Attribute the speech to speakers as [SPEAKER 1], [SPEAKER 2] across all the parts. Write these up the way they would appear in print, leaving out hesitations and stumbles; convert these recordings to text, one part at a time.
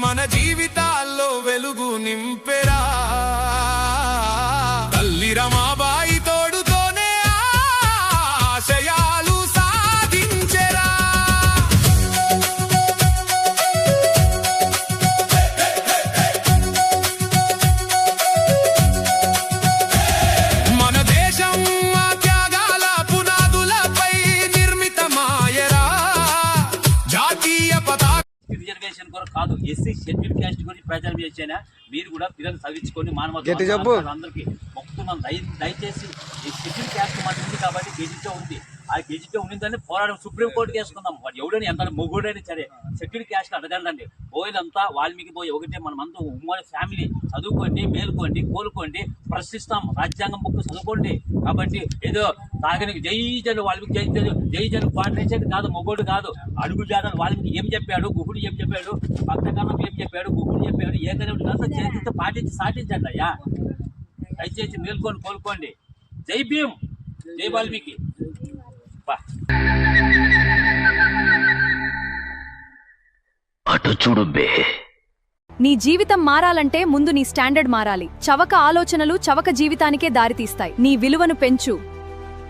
[SPEAKER 1] మన జీవితాల్లో వెలుగు నింపెరా తల్లి రమాబాయి తోడుతోనే ఆశయాలు సాధించెరా. మన దేశం త్యాగాల పునాదులపై నిర్మితమాయరా జాతీయ పతాక
[SPEAKER 2] రిజర్వేషన్ కూడా కాదు, ఎస్సీ షెడ్యూల్ క్యాస్ట్ గురించి ప్రచారం చేసేనా మీరు కూడా పిల్లలు చదివించుకొని మానవత్వం అందరికీ మొక్కుతున్నాం. దయచేసి ఈ షెడ్యూల్ క్యాస్ట్ మాకు ఉంది కాబట్టి గెజిట్లో ఉంది, ఆ గెజిట్లో ఉండిందని పోరాటం సుప్రీంకోర్టుకి వేసుకుందాం. వాడు ఎవడని ఎంత మొగుడైనా సరే షెడ్యూల్ క్యాస్ట్ అడగండి. బోయిలంతా వాల్మీకి పోయి ఒకటే మనమంతా ఉమ్మడి ఫ్యామిలీ, చదువుకోండి, మేలుకోండి, కోలుకోండి, ప్రశ్నిస్తాం. రాజ్యాంగం బుక్ చదువుకోండి. కాబట్టి ఏదో తాగనికి జై జను వాల్మీకి జై జను పాటించేది కాదు, మొగోడు కాదు. అడుగు జాతర వాల్మీకి ఏం చెప్పాడు, గుహుడు ఏం చెప్పాడు, భక్తకాలం ఏం చెప్పాడు, గుహుడు చెప్పాడు, ఏకదేవుడు చేతితో పాటించి సాటించండి అయ్యా. దయచేసి మేల్కొని కోలుకోండి. జై భీమ్, జై వాల్మీకి.
[SPEAKER 3] అటు చూడు బే.
[SPEAKER 4] నీ జీవితం మారాలంటే ముందు నీ స్టాండర్డ్ మారాలి. చవక ఆలోచనలు చవక జీవితానికే దారితీస్తాయి. నీ విలువను పెంచు,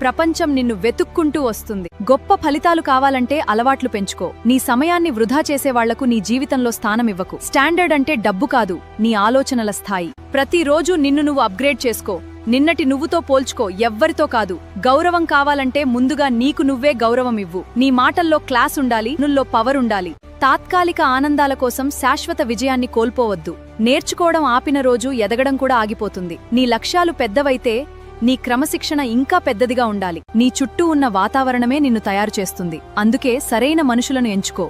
[SPEAKER 4] ప్రపంచం నిన్ను వెతుక్కుంటూ వస్తుంది. గొప్ప ఫలితాలు కావాలంటే అలవాట్లు పెంచుకో. నీ సమయాన్ని వృధా చేసేవాళ్లకు నీ జీవితంలో స్థానమివ్వకు. స్టాండర్డ్ అంటే డబ్బు కాదు, నీ ఆలోచనల స్థాయి. ప్రతిరోజు నిన్ను నువ్వు అప్గ్రేడ్ చేసుకో. నిన్నటి నువ్వుతో పోల్చుకో, ఎవ్వరితో కాదు. గౌరవం కావాలంటే ముందుగా నీకు నువ్వే గౌరవం ఇవ్వు. నీ మాటల్లో క్లాస్ ఉండాలి, నుల్లో పవర్ ఉండాలి. తాత్కాలిక ఆనందాల కోసం శాశ్వత విజయాన్ని కోల్పోవద్దు. నేర్చుకోవడం ఆపిన రోజు ఎదగడం కూడా ఆగిపోతుంది. నీ లక్ష్యాలు పెద్దవైతే నీ క్రమశిక్షణ ఇంకా పెద్దదిగా ఉండాలి. నీ చుట్టూ ఉన్న వాతావరణమే నిన్ను తయారు చేస్తుంది. అందుకే సరైన మనుషులను ఎంచుకో.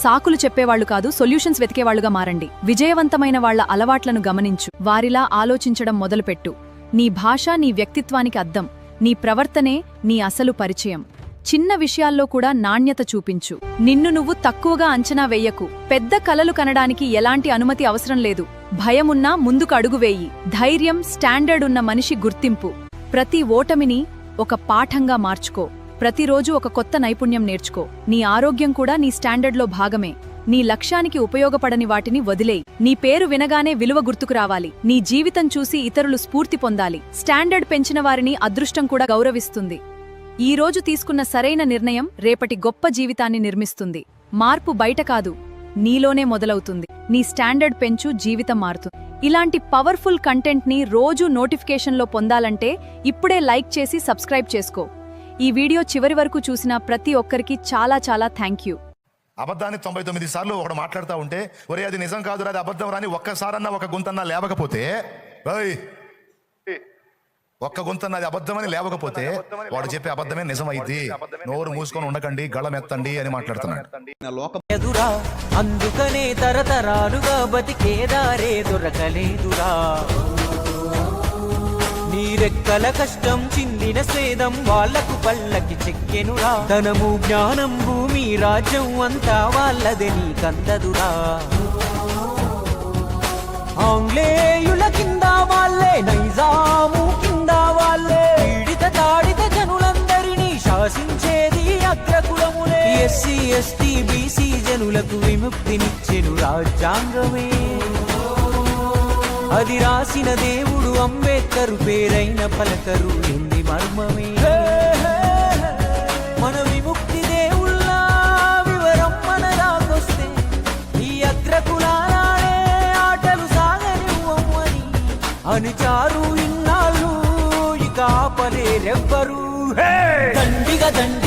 [SPEAKER 4] సాకులు చెప్పేవాళ్లు కాదు, సొల్యూషన్స్ వెతికేవాళ్లుగా మారండి. విజయవంతమైన వాళ్ల అలవాట్లను గమనించు. వారిలా ఆలోచించడం మొదలుపెట్టు. నీ భాష నీ వ్యక్తిత్వానికి అద్దం. నీ ప్రవర్తనే నీ అసలు పరిచయం. చిన్న విషయాల్లో కూడా నాణ్యత చూపించు. నిన్ను నువ్వు తక్కువగా అంచనా వెయ్యకు. పెద్ద కలలు కనడానికి ఎలాంటి అనుమతి అవసరం లేదు. భయమున్నా ముందుకు అడుగువేయి. ధైర్యం, స్టాండర్డ్ ఉన్న మనిషి గుర్తింపు. ప్రతి ఓటమిని ఒక పాఠంగా మార్చుకో. ప్రతిరోజు ఒక కొత్త నైపుణ్యం నేర్చుకో. నీ ఆరోగ్యం కూడా నీ స్టాండర్డ్లో భాగమే. నీ లక్ష్యానికి ఉపయోగపడని వాటిని వదిలేయి. నీ పేరు వినగానే విలువ గుర్తుకు రావాలి. నీ జీవితం చూసి ఇతరులు స్ఫూర్తి పొందాలి. స్టాండర్డ్ పెంచిన వారిని అదృష్టం కూడా గౌరవిస్తుంది. ఈ రోజు తీసుకున్న సరైన నిర్ణయం రేపటి గొప్ప జీవితాన్ని నిర్మిస్తుంది. మార్పు బయట కాదు, నీలోనే మొదలవుతుంది. నీ స్టాండర్డ్ పెంచు, జీవితం మారుతుంది. ఇలాంటి పవర్ఫుల్ కంటెంట్ని రోజూ నోటిఫికేషన్లో పొందాలంటే ఇప్పుడే లైక్ చేసి సబ్స్క్రైబ్ చేసుకో. ఈ వీడియో చివరి వరకు చూసిన ప్రతి ఒక్కరికి చాలా చాలా థ్యాంక్ యూ.
[SPEAKER 5] అబద్ధాన్ని 99 సార్లు ఒకడు మాట్లాడుతూ ఉంటే, ఒరే అది నిజం కాదు, అది అబద్ధం రాని ఒక్కసారన్నా ఒక గుంతన్నా లేవకపోతే, ఒక్క గుంతన్న అది అబద్ధమని లేవకపోతే వాడు చెప్పే అబద్ధమే నిజమైంది. నోరు మూసుకొని ఉండకండి, గళమెత్తండి అని మాట్లాడుతున్నాడు.
[SPEAKER 6] అందుకనే తరతరాలుగా బతికేదారే దొరకలేదురా. నీరెక్కల కష్టం చిందిన స్వేదం వాళ్లకు పళ్ళకి చెక్కెనురా. ధనము, జ్ఞానం, భూమి, రాజ్యం అంతా వాళ్ళదే నీకందదురా. ఆంగ్లేయుల కింద వాళ్ళే, నైజాము కింద వాళ్ళే. పీడిత తాడిత జనులందరినీ శాసించేది అగ్రకులములే. ఎస్సీ ఎస్టీ బీసీ జనులకు విముక్తినిచ్చెను రాజ్యాంగమే. అది రాసిన దేవుడు అంబేద్కరు, పేరైన పలకరు ఎంది మర్మమే. మన విముక్తి దేవుళ్ళ వివరం మన రాకొస్తే, ఈ అగ్రకులాలే ఆటలు సాగనివ్వమని అనిచారు ఇన్నాళ్ళు. ఇక ఆపలేరెవ్వరు. దండిగా దండి